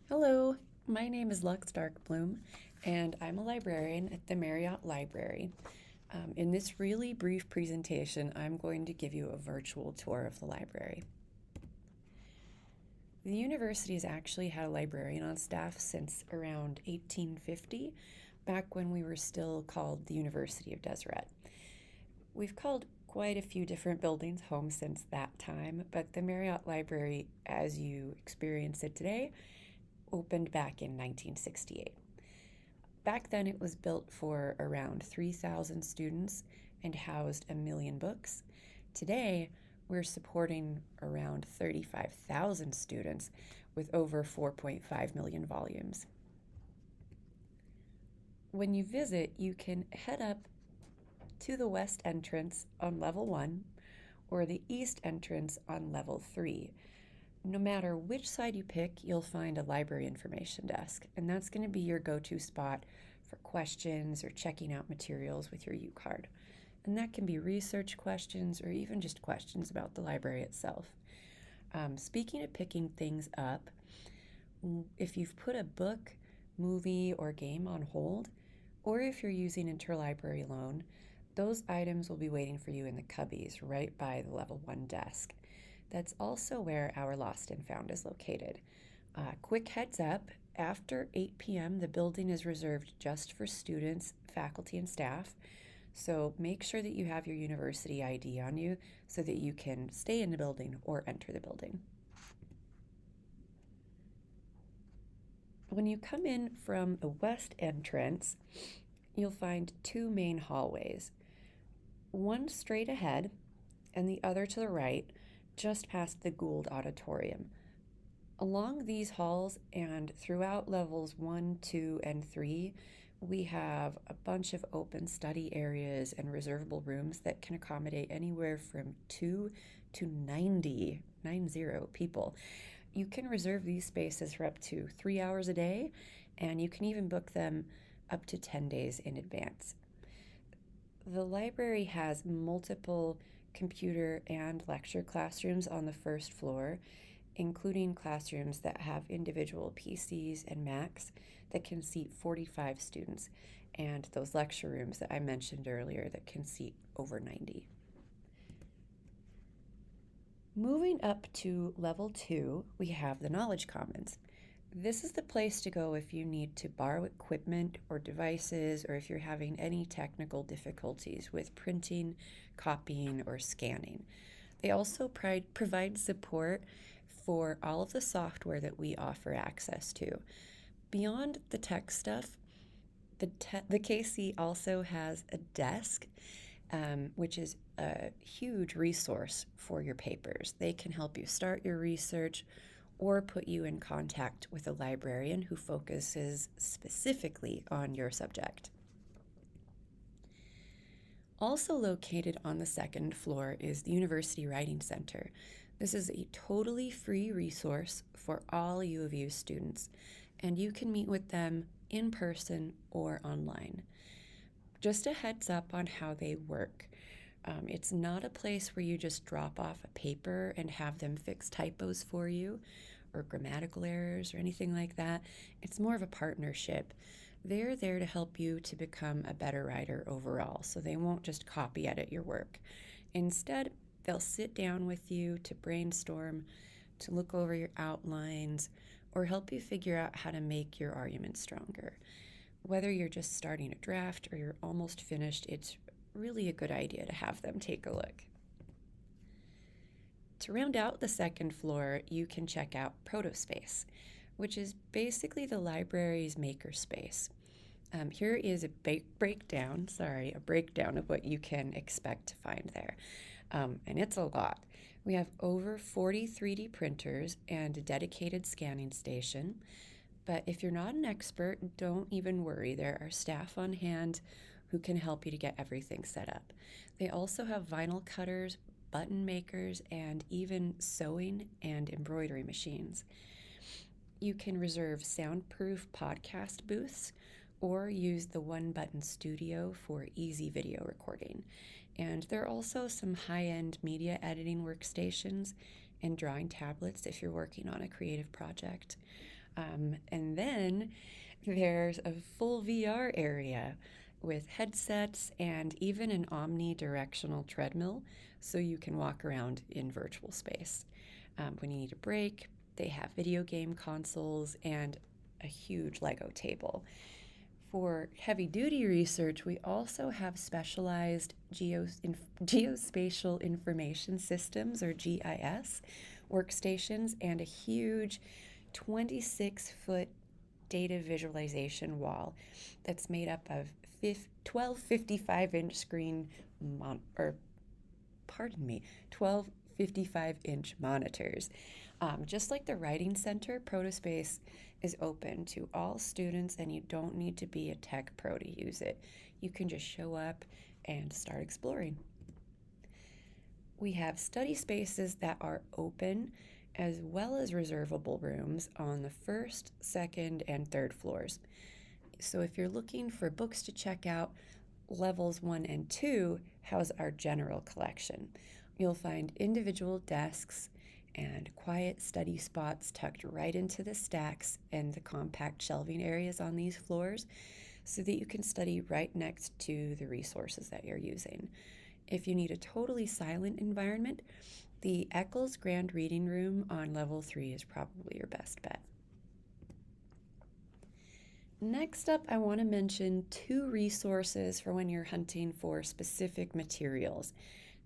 Hello, my name is Lux Darkbloom, and I'm a librarian at the Marriott Library. In this really brief presentation, I'm going to give you a virtual tour of the library. The university has actually had a librarian on staff since around 1850, back when we were still called the University of Deseret. We've called quite a few different buildings home since that time, but the Marriott Library, as you experience it today, opened back in 1968. Back then, it was built for around 3,000 students and housed 1,000,000 books. Today, we're supporting around 35,000 students with over 4.5 million volumes. When you visit, you can head up to the west entrance on level 1 or the east entrance on level 3. No matter which side you pick, you'll find a library information desk, and that's going to be your go-to spot for questions or checking out materials with your U-Card. And that can be research questions or even just questions about the library itself. Speaking of picking things up, if you've put a book, movie, or game on hold, or if you're using interlibrary loan, those items will be waiting for you in the cubbies right by the level 1 desk. That's also where our Lost and Found is located. Quick heads up, after 8 p.m., the building is reserved just for students, faculty, and staff. So make sure that you have your university ID on you so that you can stay in the building or enter the building. When you come in from the west entrance, you'll find two main hallways, one straight ahead and the other to the right, just past the Gould Auditorium. Along these halls and throughout levels 1, 2, and 3, we have a bunch of open study areas and reservable rooms that can accommodate anywhere from 2 to 90 people. You can reserve these spaces for up to 3 hours a day, and you can even book them up to 10 days in advance. The library has multiple computer and lecture classrooms on the first floor, including classrooms that have individual PCs and Macs that can seat 45 students, and those lecture rooms that I mentioned earlier that can seat over 90. Moving up to level 2, we have the Knowledge Commons. This is the place to go if you need to borrow equipment or devices, or if you're having any technical difficulties with printing, copying, or scanning. They also provide support for all of the software that we offer access to. Beyond the tech stuff, the KC also has a desk, which is a huge resource for your papers. They can help you start your research or put you in contact with a librarian who focuses specifically on your subject. Also located on the second floor is the University Writing Center. This is a totally free resource for all U of U students, and you can meet with them in person or online. Just a heads up on how they work. It's not a place where you just drop off a paper and have them fix typos for you or grammatical errors or anything like that. It's more of a partnership. They're there to help you to become a better writer overall, so they won't just copy edit your work. Instead, they'll sit down with you to brainstorm, to look over your outlines, or help you figure out how to make your argument stronger. Whether you're just starting a draft or you're almost finished, it's really a good idea to have them take a look. To round out the second floor, you can check out Protospace, which is basically the library's makerspace. Here is a breakdown of what you can expect to find there. And it's a lot. We have over 40 3D printers and a dedicated scanning station. But if you're not an expert, don't even worry. There are staff on hand who can help you to get everything set up. They also have vinyl cutters, button makers, and even sewing and embroidery machines. You can reserve soundproof podcast booths or use the One Button Studio for easy video recording. And there are also some high-end media editing workstations and drawing tablets if you're working on a creative project. And then there's a full VR area with headsets and even an omnidirectional treadmill so you can walk around in virtual space. When you need a break, they have video game consoles and a huge Lego table. For heavy duty research, we also have specialized geospatial information systems, or GIS, workstations and a huge 26-foot data visualization wall that's made up of 12 55-inch screen or pardon me 12 55-inch monitors. Just like the Writing Center, Protospace is open to all students, and you don't need to be a tech pro to use it. You can just show up and start exploring. We have study spaces that are open, as well as reservable rooms on the first, second, and third floors. So if you're looking for books to check out, levels 1 and 2 house our general collection. You'll find individual desks and quiet study spots tucked right into the stacks and the compact shelving areas on these floors so that you can study right next to the resources that you're using. If you need a totally silent environment, the Eccles Grand Reading Room on level 3 is probably your best bet. Next up, I want to mention 2 resources for when you're hunting for specific materials: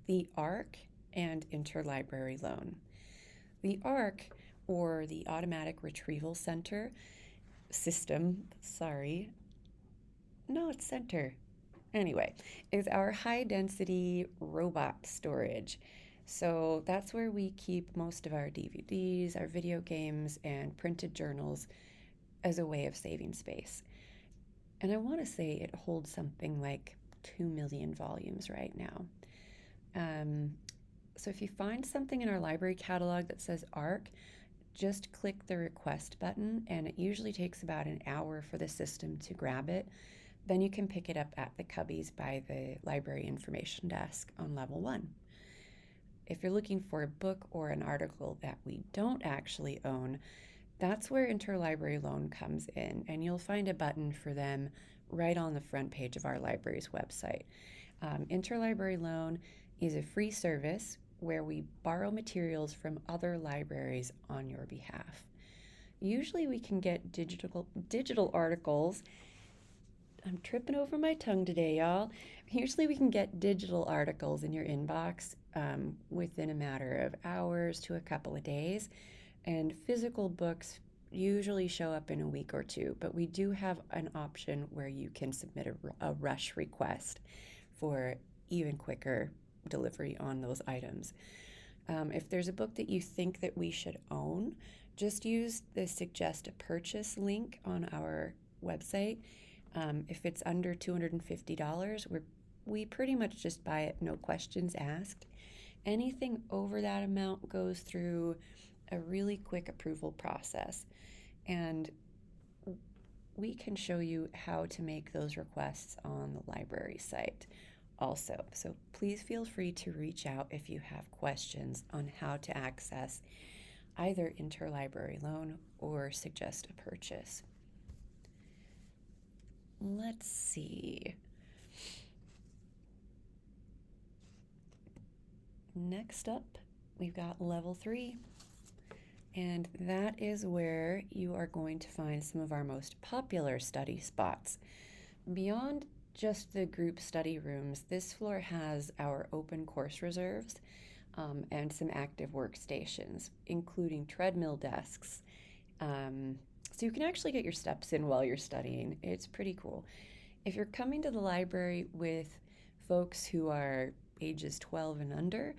the ARC and Interlibrary Loan. The ARC, or the Automatic Retrieval Center System, is our high-density robot storage. So that's where we keep most of our DVDs, our video games, and printed journals as a way of saving space. And I want to say it holds something like 2 million volumes right now. So if you find something in our library catalog that says ARC, just click the request button, and it usually takes about an hour for the system to grab it. Then you can pick it up at the cubbies by the library information desk on level 1. If you're looking for a book or an article that we don't actually own, that's where Interlibrary Loan comes in, and you'll find a button for them right on the front page of our library's website. Interlibrary Loan is a free service where we borrow materials from other libraries on your behalf. Usually we can get digital articles. I'm tripping over my tongue today, y'all. Usually we can get digital articles in your inbox within a matter of hours to a couple of days. And physical books usually show up in a week or 2, but we do have an option where you can submit a rush request for even quicker delivery on those items. If there's a book that you think that we should own, just use the suggest a purchase link on our website. If it's under $250, we pretty much just buy it, no questions asked. Anything over that amount goes through a really quick approval process, and we can show you how to make those requests on the library site also. So please feel free to reach out if you have questions on how to access either Interlibrary Loan or suggest a purchase. Let's see. Next up, we've got level 3. And that is where you are going to find some of our most popular study spots. Beyond just the group study rooms, this floor has our open course reserves and some active workstations, including treadmill desks. So you can actually get your steps in while you're studying. It's pretty cool. If you're coming to the library with folks who are ages 12 and under,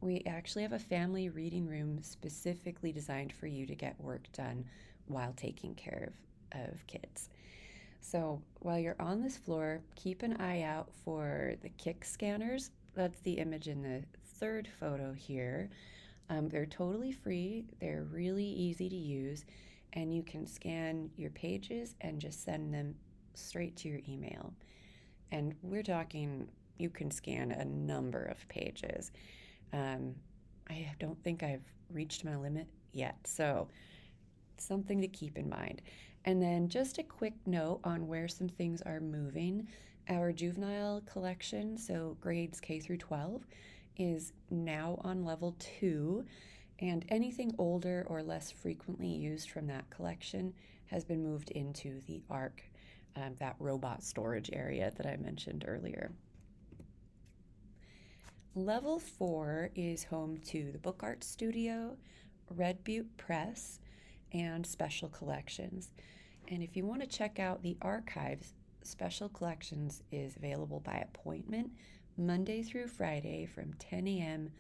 we actually have a family reading room specifically designed for you to get work done while taking care of kids. So while you're on this floor, keep an eye out for the kick scanners. That's the image in the third photo here. They're totally free. They're really easy to use, and you can scan your pages and just send them straight to your email. And we're talking, you can scan a number of pages. I don't think I've reached my limit yet, so something to keep in mind. And then just a quick note on where some things are moving. Our juvenile collection, so grades K through 12, is now on level 2, and anything older or less frequently used from that collection has been moved into the ARC, that robot storage area that I mentioned earlier. Level 4 is home to the Book Art Studio, Red Butte Press, and Special Collections. And if you want to check out the archives, Special Collections is available by appointment Monday through Friday from 10 a.m.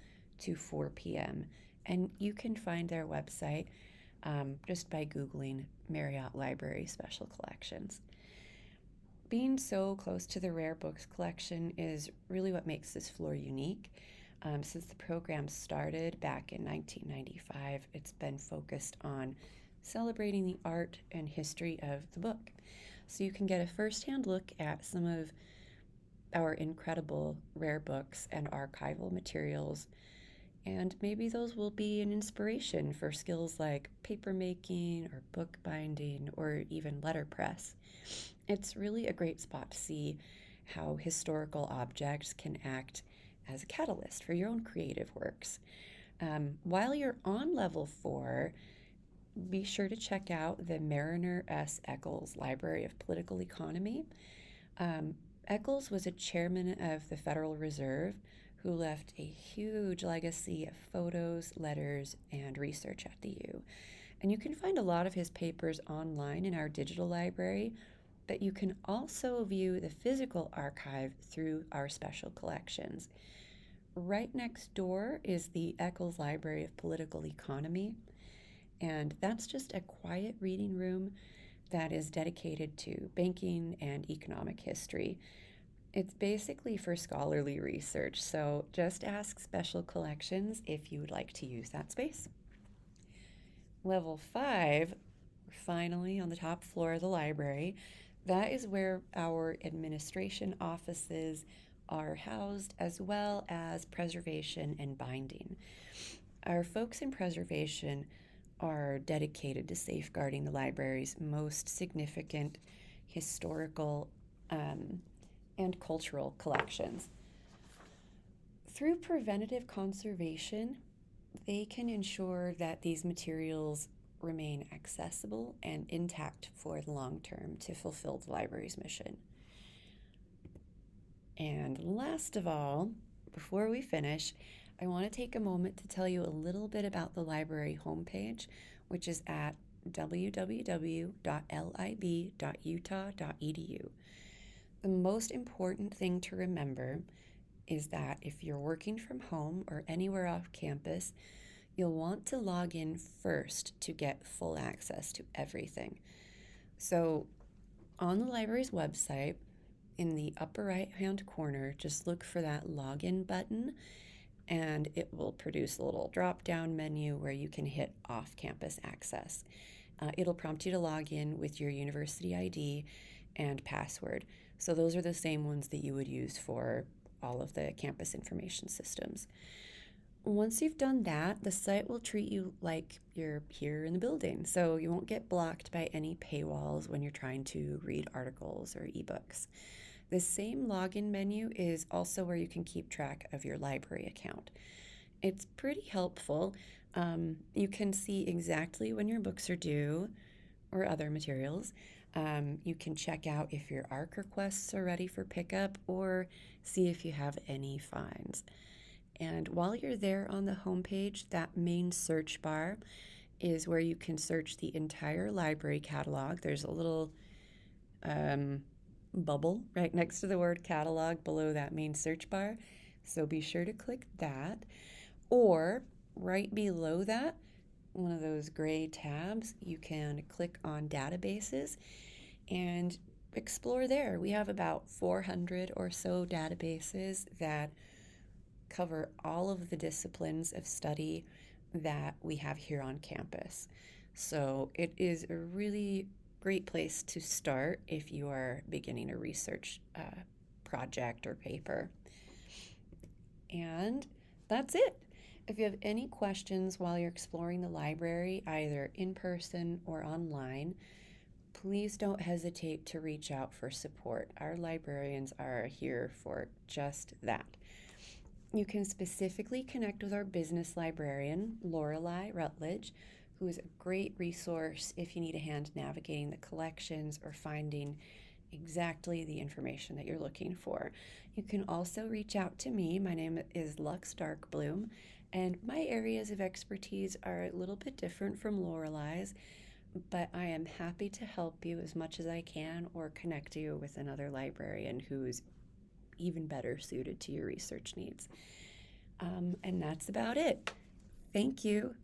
to 4 p.m. And you can find their website just by Googling Marriott Library Special Collections. Being so close to the rare books collection is really what makes this floor unique. Since the program started back in 1995, it's been focused on celebrating the art and history of the book. So you can get a first-hand look at some of our incredible rare books and archival materials, and maybe those will be an inspiration for skills like paper making or book binding or even letterpress. It's really a great spot to see how historical objects can act as a catalyst for your own creative works. While you're on level 4, be sure to check out the Mariner S. Eccles Library of Political Economy. Eccles was a chairman of the Federal Reserve who left a huge legacy of photos, letters, and research at the U. And you can find a lot of his papers online in our digital library, but you can also view the physical archive through our special collections. Right next door is the Eccles Library of Political Economy, and that's just a quiet reading room that is dedicated to banking and economic history. It's basically for scholarly research, so just ask Special Collections if you would like to use that space. Level 5, finally on the top floor of the library, that is where our administration offices are housed, as well as preservation and binding. Our folks in preservation are dedicated to safeguarding the library's most significant historical and cultural collections. Through preventative conservation, they can ensure that these materials remain accessible and intact for the long term to fulfill the library's mission. And last of all, before we finish, I want to take a moment to tell you a little bit about the library homepage, which is at www.lib.utah.edu. The most important thing to remember is that if you're working from home or anywhere off campus, you'll want to log in first to get full access to everything. So on the library's website, in the upper right-hand corner, just look for that login button, and it will produce a little drop-down menu where you can hit off-campus access. It'll prompt you to log in with your university ID and password. So those are the same ones that you would use for all of the campus information systems. Once you've done that, the site will treat you like you're here in the building, so you won't get blocked by any paywalls when you're trying to read articles or ebooks. The same login menu is also where you can keep track of your library account. It's pretty helpful. You can see exactly when your books are due or other materials. You can check out if your ARC requests are ready for pickup or see if you have any fines. And while you're there on the homepage, that main search bar is where you can search the entire library catalog. There's a little bubble right next to the word catalog below that main search bar. So be sure to click that. Or right below that, one of those gray tabs, you can click on databases and explore there. We have about 400 or so databases that cover all of the disciplines of study that we have here on campus. So it is a really great place to start if you are beginning a research project or paper. And that's it. If you have any questions while you're exploring the library, either in person or online, please don't hesitate to reach out for support. Our librarians are here for just that. You can specifically connect with our business librarian, Lorelei Rutledge, who is a great resource if you need a hand navigating the collections or finding exactly the information that you're looking for. You can also reach out to me. My name is Lux Darkbloom, and my areas of expertise are a little bit different from Lorelei's, but I am happy to help you as much as I can or connect you with another librarian who's even better suited to your research needs. And that's about it. Thank you.